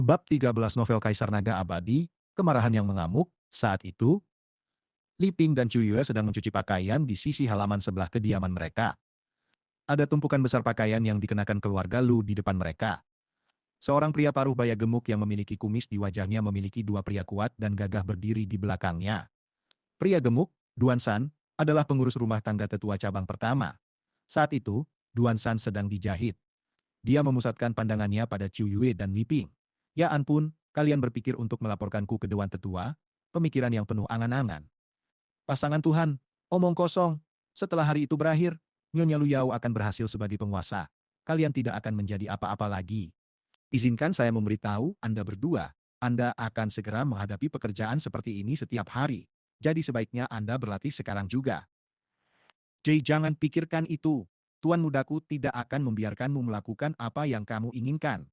Bab 13 novel Kaisar Naga Abadi, Kemarahan yang Mengamuk. Saat itu, Li Ping dan Chu Yue sedang mencuci pakaian di sisi halaman sebelah kediaman mereka. Ada tumpukan besar pakaian yang dikenakan keluarga Lu di depan mereka. Seorang pria paruh baya gemuk yang memiliki kumis di wajahnya memiliki dua pria kuat dan gagah berdiri di belakangnya. Pria gemuk, Duan San, adalah pengurus rumah tangga tetua cabang pertama. Saat itu, Duan San sedang dijahit. Dia memusatkan pandangannya pada Chu Yue dan Li Ping. Ya ampun, kalian berpikir untuk melaporkanku ke Dewan Tetua? Pemikiran yang penuh angan-angan. Pasangan Tuhan, omong kosong. Setelah hari itu berakhir, Nyonya Lu Yao akan berhasil sebagai penguasa. Kalian tidak akan menjadi apa-apa lagi. Izinkan saya memberitahu Anda berdua, Anda akan segera menghadapi pekerjaan seperti ini setiap hari. Jadi sebaiknya Anda berlatih sekarang juga. Jay, jangan pikirkan itu. Tuan mudaku tidak akan membiarkanmu melakukan apa yang kamu inginkan.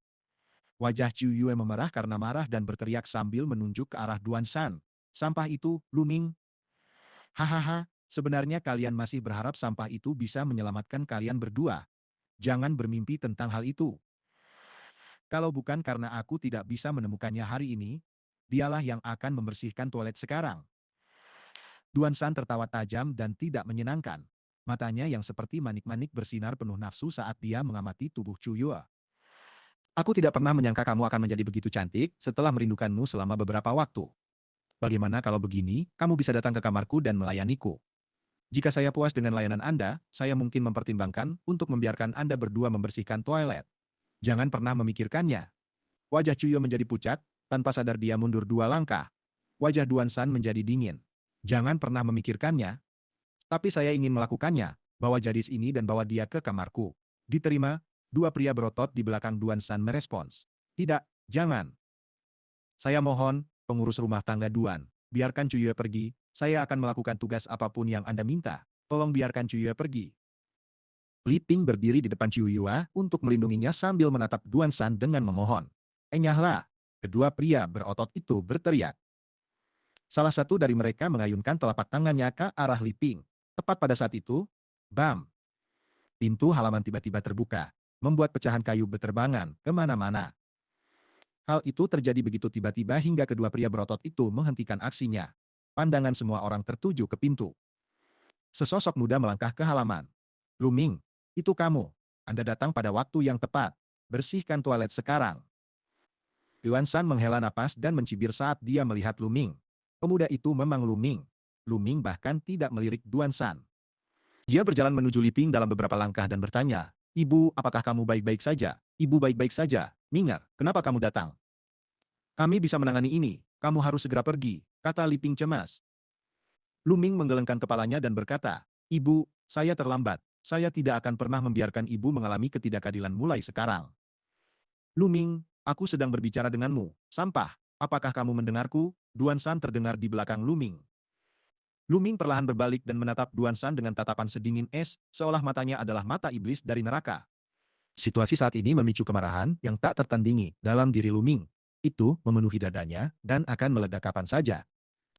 Wajah Chu Yue memerah karena marah dan berteriak sambil menunjuk ke arah Duan San. Sampah itu, Luming. Hahaha, sebenarnya kalian masih berharap sampah itu bisa menyelamatkan kalian berdua. Jangan bermimpi tentang hal itu. Kalau bukan karena aku tidak bisa menemukannya hari ini, dialah yang akan membersihkan toilet sekarang. Duan San tertawa tajam dan tidak menyenangkan. Matanya yang seperti manik-manik bersinar penuh nafsu saat dia mengamati tubuh Chu Yue. Aku tidak pernah menyangka kamu akan menjadi begitu cantik setelah merindukanmu selama beberapa waktu. Bagaimana kalau begini, kamu bisa datang ke kamarku dan melayaniku. Jika saya puas dengan layanan Anda, saya mungkin mempertimbangkan untuk membiarkan Anda berdua membersihkan toilet. Jangan pernah memikirkannya. Wajah Chuyo menjadi pucat, tanpa sadar dia mundur dua langkah. Wajah Duan San menjadi dingin. Jangan pernah memikirkannya. Tapi saya ingin melakukannya. Bawa gadis ini dan bawa dia ke kamarku. Diterima, dua pria berotot di belakang Duan San merespons. Tidak, jangan. Saya mohon, pengurus rumah tangga Duan, biarkan Chuyo pergi. Saya akan melakukan tugas apapun yang Anda minta. Tolong biarkan Chuyo pergi. Li Ping berdiri di depan Chu Yue untuk melindunginya sambil menatap Duan San dengan memohon. Enyahlah! Kedua pria berotot itu berteriak. Salah satu dari mereka mengayunkan telapak tangannya ke arah Li Ping. Tepat pada saat itu, bam! Pintu halaman tiba-tiba terbuka, membuat pecahan kayu berterbangan kemana-mana. Hal itu terjadi begitu tiba-tiba hingga kedua pria berotot itu menghentikan aksinya. Pandangan semua orang tertuju ke pintu. Sesosok muda melangkah ke halaman. Luming, itu kamu. Anda datang pada waktu yang tepat. Bersihkan toilet sekarang. Yuan San menghela napas dan mencibir saat dia melihat Luming. Pemuda itu memang Luming. Luming bahkan tidak melirik Duan San. Dia berjalan menuju Li Ping dalam beberapa langkah dan bertanya, Ibu, apakah kamu baik-baik saja? Ibu baik-baik saja. Mingar, kenapa kamu datang? Kami bisa menangani ini. Kamu harus segera pergi, kata Li Ping cemas. Luming menggelengkan kepalanya dan berkata, Ibu, saya terlambat. Saya tidak akan pernah membiarkan ibu mengalami ketidakadilan mulai sekarang. Luming, aku sedang berbicara denganmu. Sampah, apakah kamu mendengarku? Duan San terdengar di belakang Luming. Luming perlahan berbalik dan menatap Duan San dengan tatapan sedingin es, seolah matanya adalah mata iblis dari neraka. Situasi saat ini memicu kemarahan yang tak tertandingi dalam diri Luming. Itu memenuhi dadanya dan akan meledak kapan saja.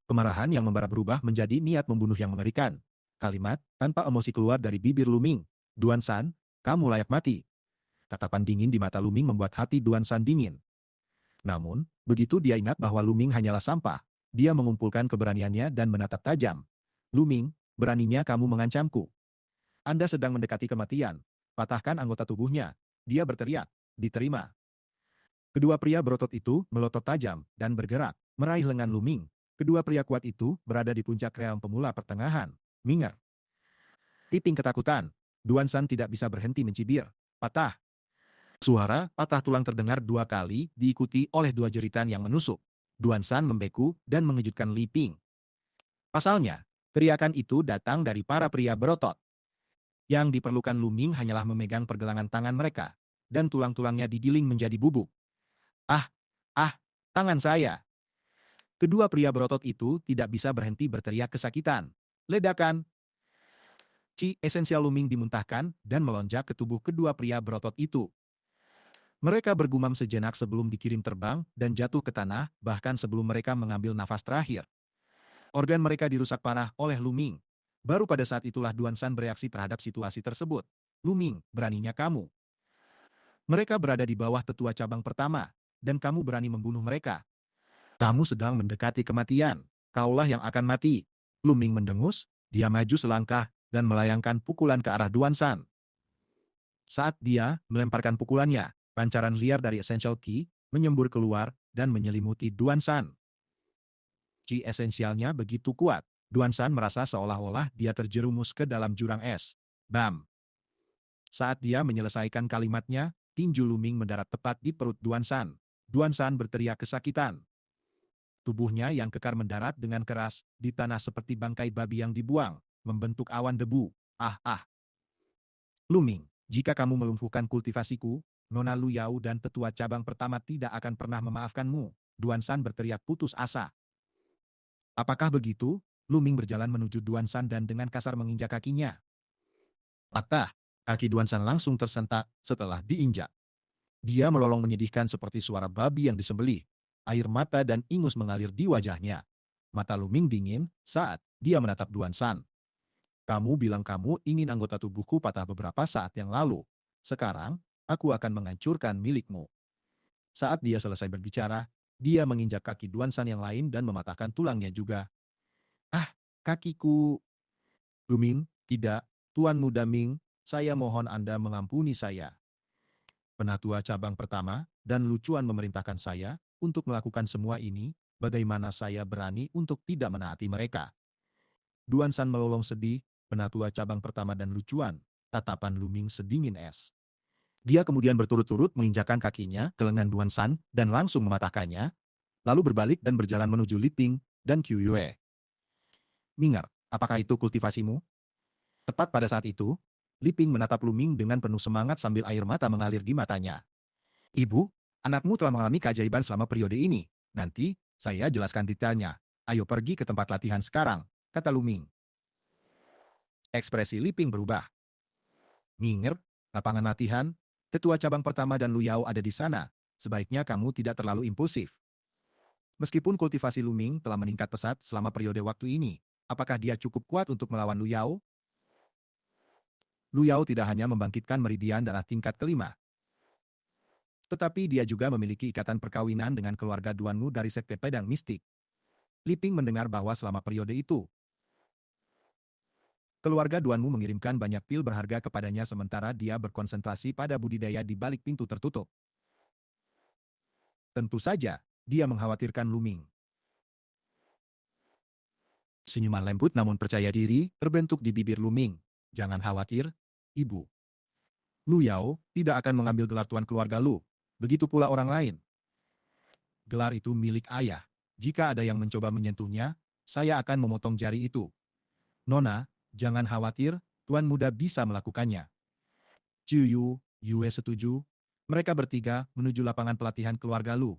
Kemarahan yang membara berubah menjadi niat membunuh yang mengerikan. Kalimat tanpa emosi keluar dari bibir Luming. Duan San, kamu layak mati. Tatapan dingin di mata Luming membuat hati Duan San dingin. Namun, begitu dia ingat bahwa Luming hanyalah sampah, dia mengumpulkan keberaniannya dan menatap tajam. Luming, beraninya kamu mengancamku. Anda sedang mendekati kematian. Patahkan anggota tubuhnya. Dia berteriak. Diterima. Kedua pria berotot itu melotot tajam dan bergerak, meraih lengan Luming. Kedua pria kuat itu berada di puncak ream pemula pertengahan. Mingar. Li Ping ketakutan. Duan San tidak bisa berhenti mencibir. Patah. Suara patah tulang terdengar dua kali, diikuti oleh dua jeritan yang menusuk. Duan San membeku dan mengejutkan Li Ping. Pasalnya, teriakan itu datang dari para pria berotot. Yang diperlukan Luming hanyalah memegang pergelangan tangan mereka, dan tulang-tulangnya digiling menjadi bubuk. Ah, ah, tangan saya. Kedua pria berotot itu tidak bisa berhenti berteriak kesakitan. Ledakan. Ci esensial Luming dimuntahkan dan melonjak ke tubuh kedua pria berotot itu. Mereka bergumam sejenak sebelum dikirim terbang dan jatuh ke tanah, bahkan sebelum mereka mengambil nafas terakhir. Organ mereka dirusak parah oleh Luming. Baru pada saat itulah Duan San bereaksi terhadap situasi tersebut. Luming, beraninya kamu. Mereka berada di bawah tetua cabang pertama. dan kamu berani membunuh mereka. Kamu sedang mendekati kematian. Kaulah yang akan mati. Lu Ming mendengus, dia maju selangkah dan melayangkan pukulan ke arah Duan San. Saat dia melemparkan pukulannya, pancaran liar dari Essential Qi menyembur keluar dan menyelimuti Duan San. Qi esensialnya begitu kuat, Duan San merasa seolah-olah dia terjerumus ke dalam jurang es. Bam! Saat dia menyelesaikan kalimatnya, tinju Luming mendarat tepat di perut Duan San. Duan San berteriak kesakitan. Tubuhnya yang kekar mendarat dengan keras di tanah seperti bangkai babi yang dibuang, membentuk awan debu. Ah ah! Luming, jika kamu melumpuhkan kultivasiku, Nona Lu Yao dan tetua cabang pertama tidak akan pernah memaafkanmu. Duan San berteriak putus asa. Apakah begitu? Luming berjalan menuju Duan San dan dengan kasar menginjak kakinya. Patah, kaki Duan San langsung tersentak setelah diinjak. Dia melolong menyedihkan seperti suara babi yang disembelih. Air mata dan ingus mengalir di wajahnya. Mata Luming dingin saat dia menatap Duan San. Kamu bilang kamu ingin anggota tubuhku patah beberapa saat yang lalu. Sekarang, aku akan menghancurkan milikmu. Saat dia selesai berbicara, dia menginjak kaki Duan San yang lain dan mematahkan tulangnya juga. Ah, kakiku. Luming, tidak, Tuan Muda Ming, saya mohon Anda mengampuni saya. Penatua cabang pertama dan Lucuan memerintahkan saya untuk melakukan semua ini, bagaimana saya berani untuk tidak menaati mereka. Duan San melolong sedih, penatua cabang pertama dan Lucuan, tatapan Luming sedingin es. Dia kemudian berturut-turut menginjakkan kakinya ke lengan Duan San dan langsung mematahkannya, lalu berbalik dan berjalan menuju Liping dan Qiu Yue. Mingar, apakah itu kultivasimu? Tepat pada saat itu, Liping menatap Luming dengan penuh semangat sambil air mata mengalir di matanya. Ibu, anakmu telah mengalami keajaiban selama periode ini. Nanti, saya jelaskan detailnya. Ayo pergi ke tempat latihan sekarang, kata Luming. Ekspresi Liping berubah. Minger, lapangan latihan, tetua cabang pertama dan Lu Yao ada di sana. Sebaiknya kamu tidak terlalu impulsif. Meskipun kultivasi Luming telah meningkat pesat selama periode waktu ini, apakah dia cukup kuat untuk melawan Lu Yao? Lu Yao tidak hanya membangkitkan meridian darah tingkat kelima, tetapi dia juga memiliki ikatan perkawinan dengan keluarga Duanmu dari Sekte Pedang Mistik. Liping mendengar bahwa selama periode itu, keluarga Duanmu mengirimkan banyak pil berharga kepadanya sementara dia berkonsentrasi pada budidaya di balik pintu tertutup. Tentu saja, dia mengkhawatirkan Luming. Senyuman lembut namun percaya diri terbentuk di bibir Luming. Jangan khawatir, Ibu. Lu Yao tidak akan mengambil gelar tuan keluarga Lu. Begitu pula orang lain. Gelar itu milik ayah. Jika ada yang mencoba menyentuhnya, saya akan memotong jari itu. Nona, jangan khawatir, tuan muda bisa melakukannya. Qiu Yue setuju. Mereka bertiga menuju lapangan pelatihan keluarga Lu.